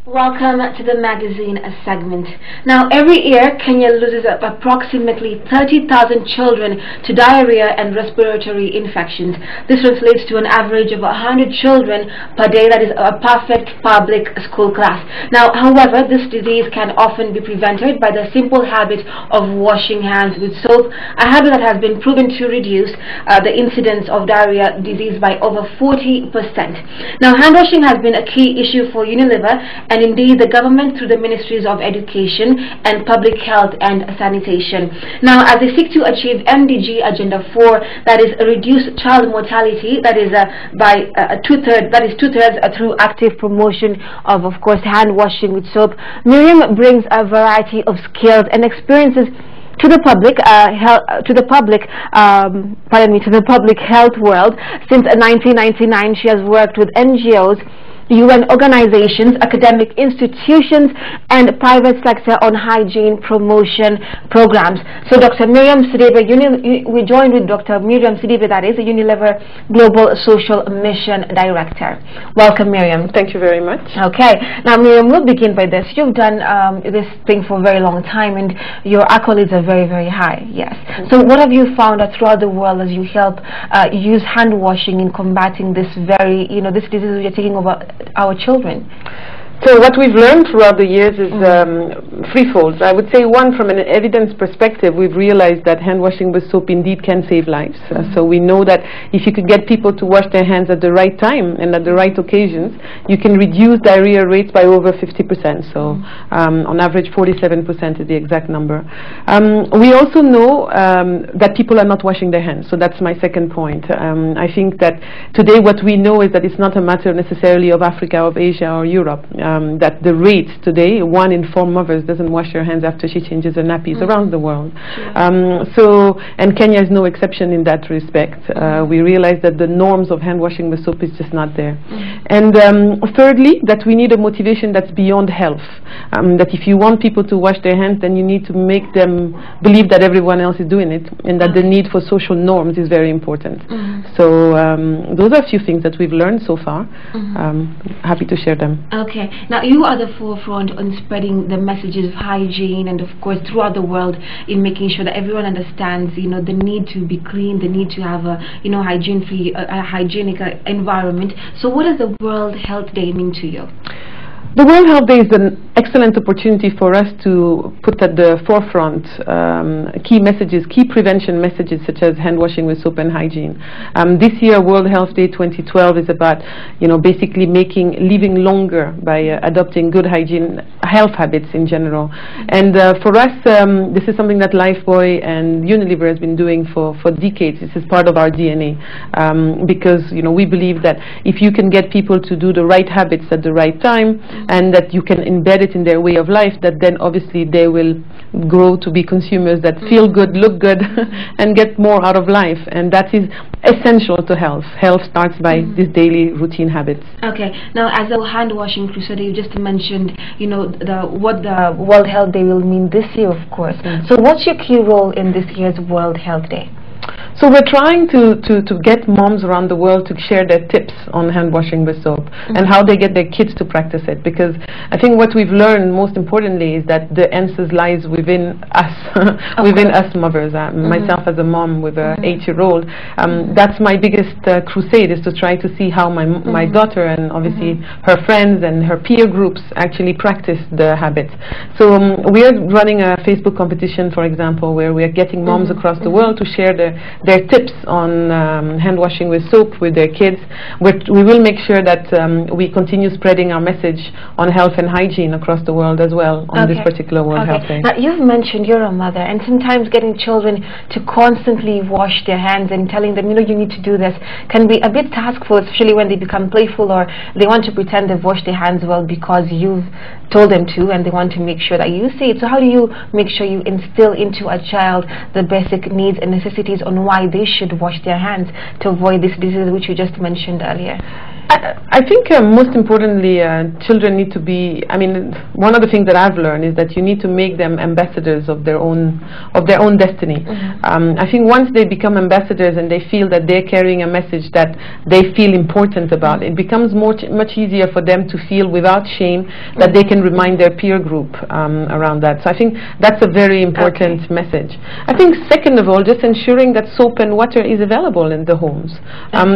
Welcome to the magazine segment. Now, every year, Kenya loses approximately 30,000 children to diarrhea and respiratory infections. This translates to an average of 100 children per day. That is a perfect public school class. Now, however, this disease can often be prevented by the simple habit of washing hands with soap, a habit that has been proven to reduce the incidence of diarrhea disease by over 40%. Now, hand washing has been a key issue for Unilever, and indeed the government through the Ministries of Education and Public Health and Sanitation. Now, as they seek to achieve MDG Agenda 4, that is reduce child mortality, that is by two-thirds through active promotion of course, hand washing with soap, Myriam brings a variety of skills and experiences to the public health world. Since 1999, she has worked with NGOs, UN organizations, academic institutions, and private sector on hygiene promotion programs. So Dr. Myriam Sidibe, we joined with Dr. Myriam Sidibe, that is a Unilever Global Social Mission Director. Welcome, Myriam. Thank you very much. Okay, now Myriam, we'll begin by this. You've done this thing for a very long time, and your accolades are very, very high. Yes. So what have you found throughout the world as you help use hand washing in combating this very, this disease we are taking over our children? So what we've learned throughout the years is threefold. I would say one, from an evidence perspective, we've realized that hand washing with soap indeed can save lives. So we know that if you could get people to wash their hands at the right time and at the right occasions, you can reduce diarrhea rates by over 50%. So on average 47% is the exact number. We also know that people are not washing their hands. So that's my second point. I think that today what we know is that it's not a matter necessarily of Africa, of Asia or Europe. That the rates today, 1 in 4 mothers doesn't wash her hands after she changes her nappies around the world. And Kenya is no exception in that respect. We realize that the norms of hand washing with soap is just not there. And thirdly, that we need a motivation that's beyond health. That if you want people to wash their hands, then you need to make them believe that everyone else is doing it, and that the need for social norms is very important. So those are a few things that we've learned so far. Happy to share them. Okay. Now, you are the forefront on spreading the messages of hygiene, and of course throughout the world, in making sure that everyone understands, the need to be clean, the need to have a, hygiene-free, hygienic environment. So, what does the World Health Day mean to you? The World Health Day is an excellent opportunity for us to put at the forefront key messages, key prevention messages such as hand washing with soap and hygiene. This year, World Health Day 2012 is about, basically living longer by adopting good hygiene, health habits in general. And for us, this is something that Lifebuoy and Unilever has been doing for decades. This is part of our DNA because, we believe that if you can get people to do the right habits at the right time, and that you can embed it in their way of life, that then obviously they will grow to be consumers that feel good, look good, and get more out of life. And that is essential to health. Health starts by these daily routine habits. Okay. Now, as a hand washing crusader, you just mentioned, what the World Health Day will mean this year, of course. So what's your key role in this year's World Health Day? So we're trying to get moms around the world to share their tips on hand washing with soap and how they get their kids to practice it, because I think what we've learned most importantly is that the answers lies within us, within us mothers. Myself as a mom with an 8-year-old, that's my biggest crusade, is to try to see how my daughter and obviously her friends and her peer groups actually practice the habits. So we are running a Facebook competition, for example, where we are getting moms across the world to share their tips on hand washing with soap with their kids. We will make sure that we continue spreading our message on health and hygiene across the world as well on this particular World Health Day. Now, you've mentioned you're a mother, and sometimes getting children to constantly wash their hands and telling them, you need to do this, can be a bit taskful, especially when they become playful or they want to pretend they've washed their hands well because you've told them to, and they want to make sure that you see it. So how do you make sure you instill into a child the basic needs and necessities on why they should wash their hands to avoid this disease which you just mentioned earlier? I think most importantly, children need to be. I mean, one of the things that I've learned is that you need to make them ambassadors of their own destiny. I think once they become ambassadors and they feel that they're carrying a message that they feel important about, it becomes much easier for them to feel without shame that they can remind their peer group around that. So I think that's a very important message. I think second of all, just ensuring that soap and water is available in the homes,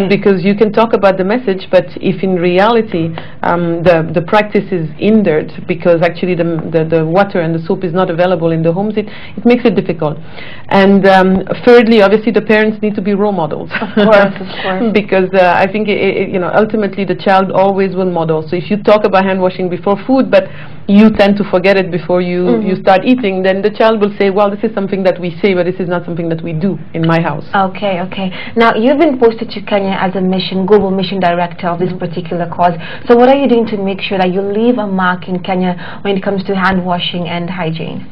because you can talk about the message, but if in reality the practice is hindered because actually the water and the soap is not available in the homes, it makes it difficult. And thirdly, obviously the parents need to be role models. Of course. Because I think ultimately the child always will model. So if you talk about hand washing before food, but you tend to forget it before you start eating, then the child will say, well, this is something that we say, but this is not something that we do in my house. Okay. Now, you've been posted to Kenya as a global mission director of this particular cause. So what are you doing to make sure that you leave a mark in Kenya when it comes to hand washing and hygiene?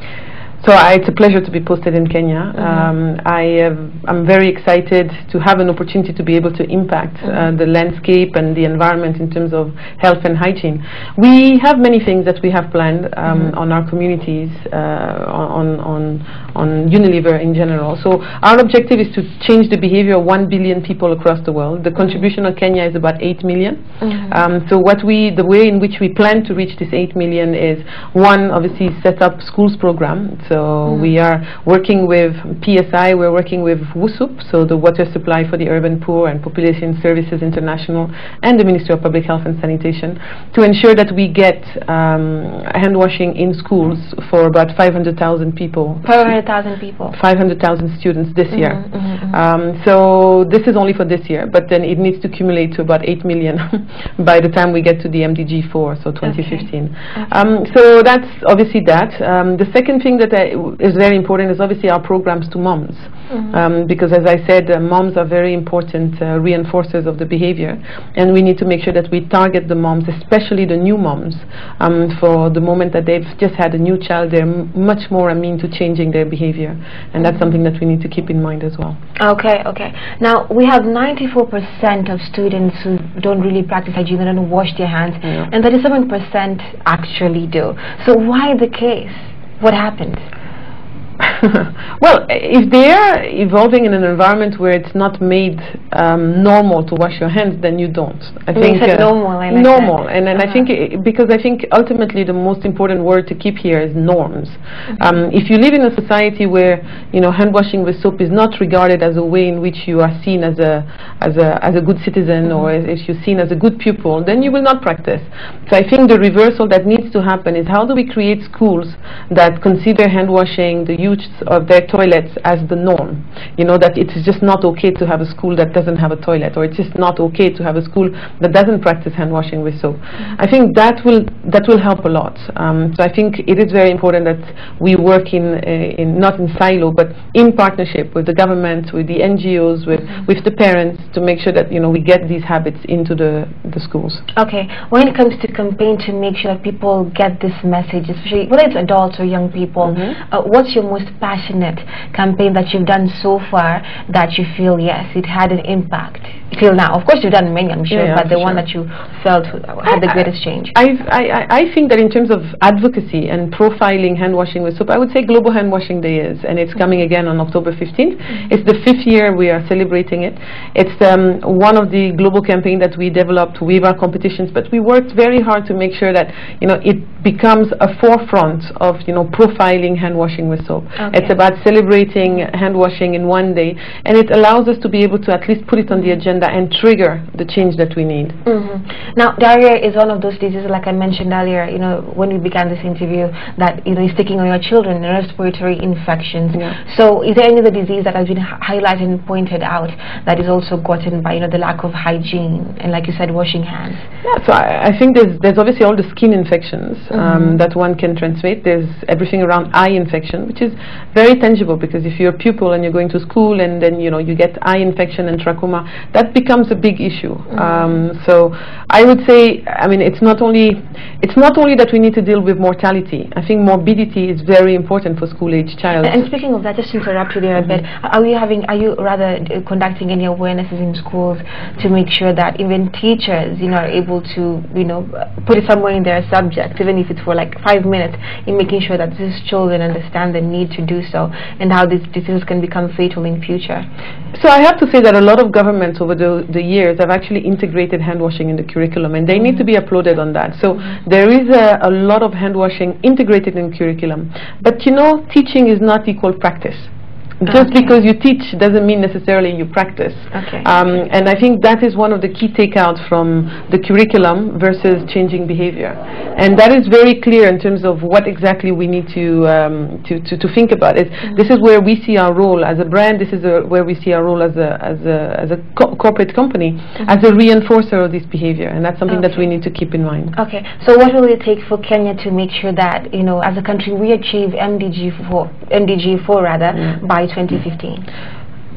So it's a pleasure to be posted in Kenya. I'm very excited to have an opportunity to be able to impact the landscape and the environment in terms of health and hygiene. We have many things that we have planned on our communities, on Unilever in general. So our objective is to change the behavior of 1 billion people across the world. The contribution of Kenya is about 8 million. So the way in which we plan to reach this 8 million is, one, obviously set up schools program. So we are working with PSI, we're working with WUSUP, so the Water Supply for the Urban Poor and Population Services International, and the Ministry of Public Health and Sanitation, to ensure that we get hand washing in schools for about 500,000 people. 500,000 people. 500,000 students this year. So this is only for this year, but then it needs to accumulate to about 8 million by the time we get to the MDG 4, so 2015. So that's obviously that. The second thing that is very important is obviously our programs to moms, because as I said, moms are very important reinforcers of the behavior, and we need to make sure that we target the moms, especially the new moms. For the moment that they've just had a new child, they're much more amenable to changing their behavior, and that's something that we need to keep in mind as well. Okay. Now, we have 94% of students who don't really practice hygiene, they don't wash their hands, and 37% actually do. So why the case? What happened? Well, if they are evolving in an environment where it's not made normal to wash your hands, then you don't. I think normal. I like normal, that. And I think because I think ultimately the most important word to keep here is norms. If you live in a society where hand washing with soap is not regarded as a way in which you are seen as a good citizen, or if you're seen as a good pupil, then you will not practice. So I think the reversal that needs to happen is, how do we create schools that consider hand washing, the use of their toilets, as the norm? That it's just not okay to have a school that doesn't have a toilet, or it's just not okay to have a school that doesn't practice hand washing with soap. I think that will help a lot. So I think it is very important that we work not in silo, but in partnership with the government, with the NGOs, with the parents, to make sure that we get these habits into the schools. Okay, when it comes to campaign to make sure that people get this message, especially whether it's adults or young people, what's your most passionate campaign that you've done so far that you feel, yes, it had an impact till now? Of course, you've done many, I'm sure, but the one that you felt had the greatest change. I think that in terms of advocacy and profiling hand washing with soap, I would say Global Hand Washing Day is, and it's coming again on October 15th. It's the 5th year we are celebrating it. It's one of the global campaigns that we developed with our competitions, but we worked very hard to make sure that it becomes a forefront of profiling hand washing with soap. It's about celebrating hand washing in one day, and it allows us to be able to at least put it on the agenda and trigger the change that we need. Now, diarrhea is one of those diseases, like I mentioned earlier, when we began this interview, that is taking on your children, respiratory infections. So is there any other disease that has been highlighted and pointed out that is also gotten by the lack of hygiene and, like you said, washing hands? So I think there's obviously all the skin infections that one can transmit. There's everything around eye infection, which is very tangible, because if you're a pupil and you're going to school and then you get eye infection and trachoma, that's that becomes a big issue. So I would say, I mean, it's not only that we need to deal with mortality. I think morbidity is very important for school-age child. And speaking of that, just to interrupt you there a bit, are you rather conducting any awarenesses in schools to make sure that even teachers, are able to, put it somewhere in their subject, even if it's for like 5 minutes, in making sure that these children understand the need to do so and how these diseases can become fatal in future? So I have to say that a lot of governments over the years have actually integrated hand washing in the curriculum, and they need to be applauded on that. So there is a lot of hand washing integrated in curriculum. But teaching is not equal practice. Just because you teach doesn't mean necessarily you practice. And I think that is one of the key takeouts from the curriculum versus changing behavior. And that is very clear in terms of what exactly we need to think about. This is where we see our role as a brand. This is where we see our role as a corporate company, as a reinforcer of this behavior. And that's something that we need to keep in mind. Okay. So what will it take for Kenya to make sure that, as a country, we achieve MDG4 rather, by 2015?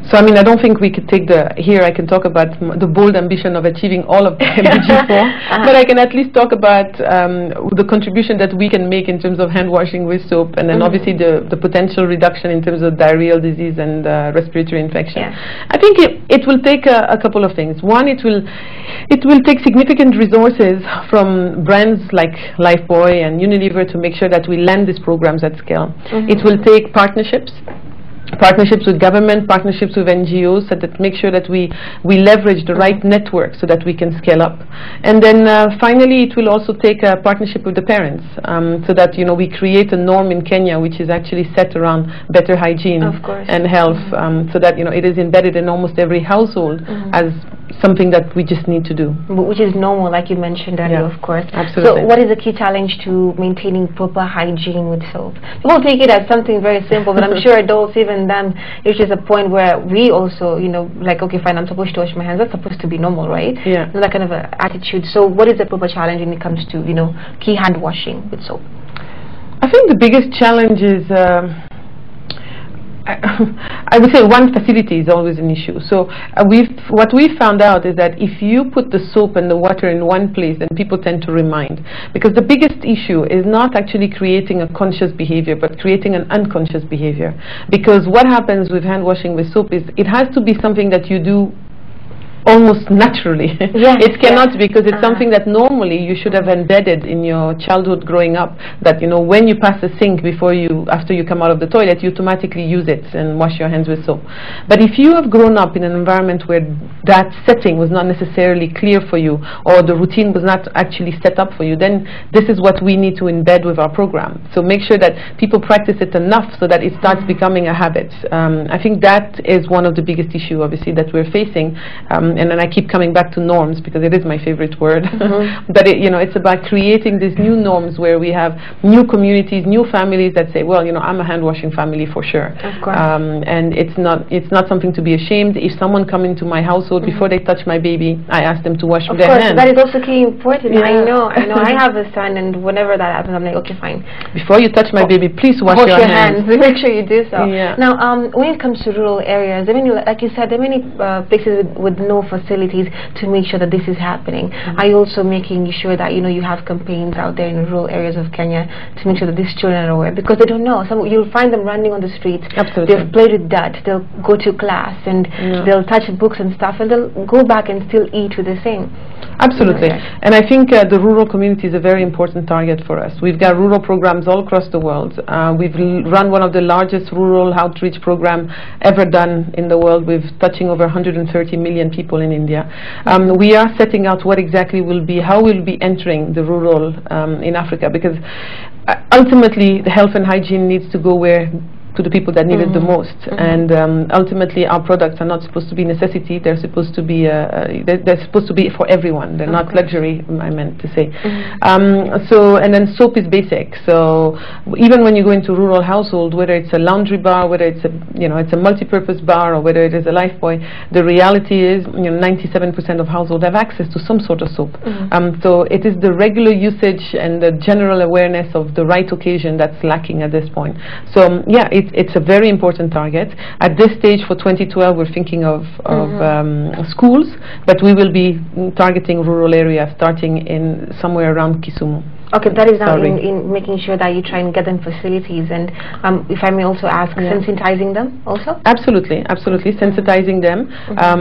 So I mean, I don't think we could take here I can talk about the bold ambition of achieving all of the MDG4, but I can at least talk about the contribution that we can make in terms of hand washing with soap, and then obviously the potential reduction in terms of diarrheal disease and respiratory infection. I think it will take a couple of things. One, it will take significant resources from brands like Lifebuoy and Unilever to make sure that we land these programs at scale. It will take partnerships with government, partnerships with NGOs, so that make sure that we leverage the right network so that we can scale up. And then finally, it will also take a partnership with the parents, so that we create a norm in Kenya which is actually set around better hygiene and health, so that it is embedded in almost every household as something that we just need to do. Which is normal, like you mentioned earlier, of course. Absolutely. So what is the key challenge to maintaining proper hygiene with soap? People take it as something very simple, but I'm sure adults, even then, it is a point where we also, like, okay, fine, I'm supposed to wash my hands. That's supposed to be normal, right? Yeah. That kind of attitude. So what is the proper challenge when it comes to, key hand washing with soap? I think the biggest challenge is I would say facility is always an issue. So what we've found out is that if you put the soap and the water in one place, then people tend to remind. Because the biggest issue is not actually creating a conscious behavior, but creating an unconscious behavior. Because what happens with hand washing with soap is it has to be something that you do almost naturally. It cannot, because it's something that normally you should have embedded in your childhood growing up, that when you pass the sink after you come out of the toilet, you automatically use it and wash your hands with soap. But if you have grown up in an environment where that setting was not necessarily clear for you, or the routine was not actually set up for you, then this is what we need to embed with our program. So make sure that people practice it enough so that it starts becoming a habit. I think that is one of the biggest issues, obviously, that we're facing. And then I keep coming back to norms because it is my favorite word. But it's about creating these new norms where we have new communities, new families that say, well, I'm a hand washing family for sure. Of course. And it's not something to be ashamed. If someone come into my household, before they touch my baby, I ask them to wash their hands. That is also key important. I know. I have a son, and whenever that happens, I'm like, okay, fine. Before you touch my baby, please wash your hands. Make sure you do so. Now, when it comes to rural areas, like you said, there are many places with no facilities to make sure that this is happening. Are you also making sure that you have campaigns out there in rural areas of Kenya to make sure that these children are aware? Because they don't know. You'll find them running on the streets. Absolutely. They've played with dirt. They'll go to class and they'll touch books and stuff, and they'll go back and still eat with the same. Absolutely. And I think the rural community is a very important target for us. We've got rural programs all across the world. We've run one of the largest rural outreach program ever done in the world, with touching over 130 million people in India. We are setting out what exactly how we'll be entering the rural in Africa, because ultimately the health and hygiene needs to go to the people that need it the most, and ultimately our products are not supposed to be necessity. They're supposed to be they're supposed to be for everyone. They're not luxury, I meant to say. And then soap is basic. So even when you go into rural household, whether it's a laundry bar, whether it's a multi-purpose bar, or whether it is a Lifebuoy, the reality is 97% of households have access to some sort of soap. So it is the regular usage and the general awareness of the right occasion that's lacking at this point. So it's a very important target. At this stage for 2012, we're thinking of schools, but we will be targeting rural areas starting in somewhere around Kisumu. Okay, that is now in making sure that you try and get them facilities, and if I may also ask, sensitizing them also? Absolutely, absolutely, sensitizing them,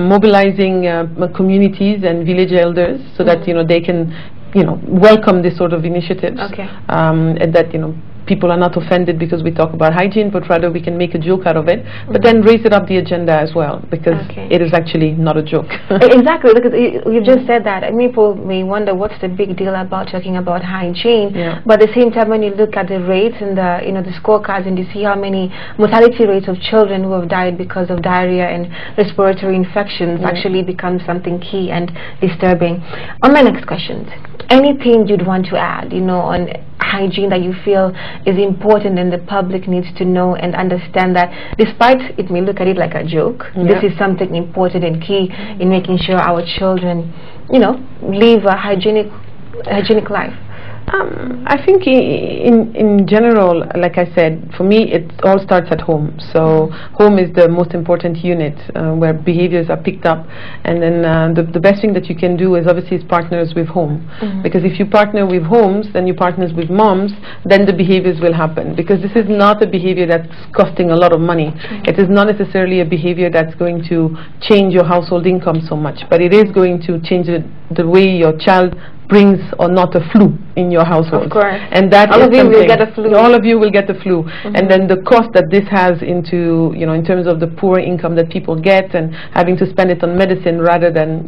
mobilizing communities and village elders so that they can welcome this sort of initiatives, and that people are not offended because we talk about hygiene, but rather we can make a joke out of it, but then raise it up the agenda as well, because it is actually not a joke. Exactly, because you just said that, and people may wonder what's the big deal about talking about hygiene, but at the same time when you look at the rates and the scorecards and you see how many mortality rates of children who have died because of diarrhea and respiratory infections actually becomes something key and disturbing. On my next question, anything you'd want to add, on hygiene that you feel is important and the public needs to know and understand that despite it may look at it like a joke, this is something important and key in making sure our children, live a hygienic life? I think in general, like I said, for me it all starts at home. So home is the most important unit where behaviors are picked up, and then the best thing that you can do is obviously partners with home, because if you partner with homes, then you partners with moms, then the behaviors will happen, because this is not a behavior that's costing a lot of money. It is not necessarily a behavior that's going to change your household income so much, but it is going to change the way your child brings or not a flu in your household. Of course. And that all of you will get a flu. All of you will get the flu. And then the cost that this has into, in terms of the poor income that people get and having to spend it on medicine rather than,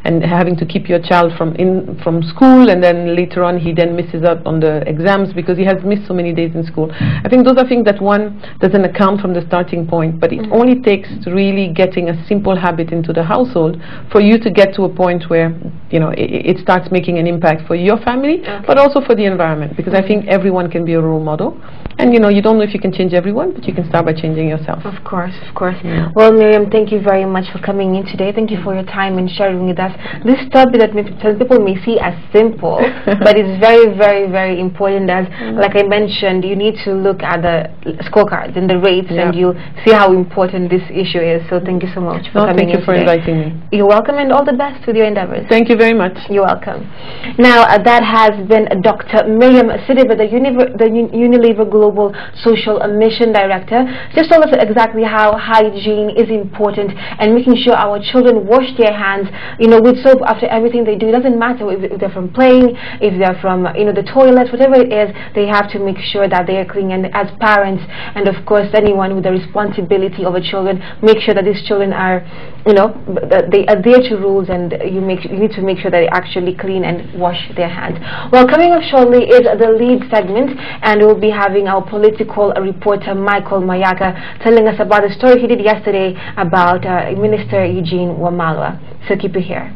and having to keep your child from school, and then later on he then misses out on the exams because he has missed so many days in school. I think those are things that one doesn't account from the starting point, but it only takes really getting a simple habit into the household for you to get to a point where, it starts making an impact for your family, but also for the environment, because I think everyone can be a role model, and you don't know if you can change everyone, but you can start by changing yourself. Of course, of course. Well, Myriam, thank you very much for coming in today. Thank you for your time and sharing with us this topic that some people may see as simple, but it's very, very, very important. As like I mentioned, you need to look at the scorecards and the rates, and you see how important this issue is. So thank you so much for coming in today. Thank you for inviting me. You're welcome, and all the best with your endeavors. Thank you very much. You're welcome. Now, that has been Dr. Myriam Sidibe, the Unilever Global Social Mission Director. Just told us exactly how hygiene is important and making sure our children wash their hands, with soap after everything they do. It doesn't matter if they're from playing, if they're from, the toilet, whatever it is, they have to make sure that they are clean. And as parents, and of course anyone with the responsibility over children, make sure that these children are, they adhere to rules, and you need to make sure that they actually clean and wash their hands. Well, coming up shortly is the lead segment, and we'll be having our political reporter Michael Mayaka telling us about the story he did yesterday about Minister Eugene Wamalwa. So keep it here.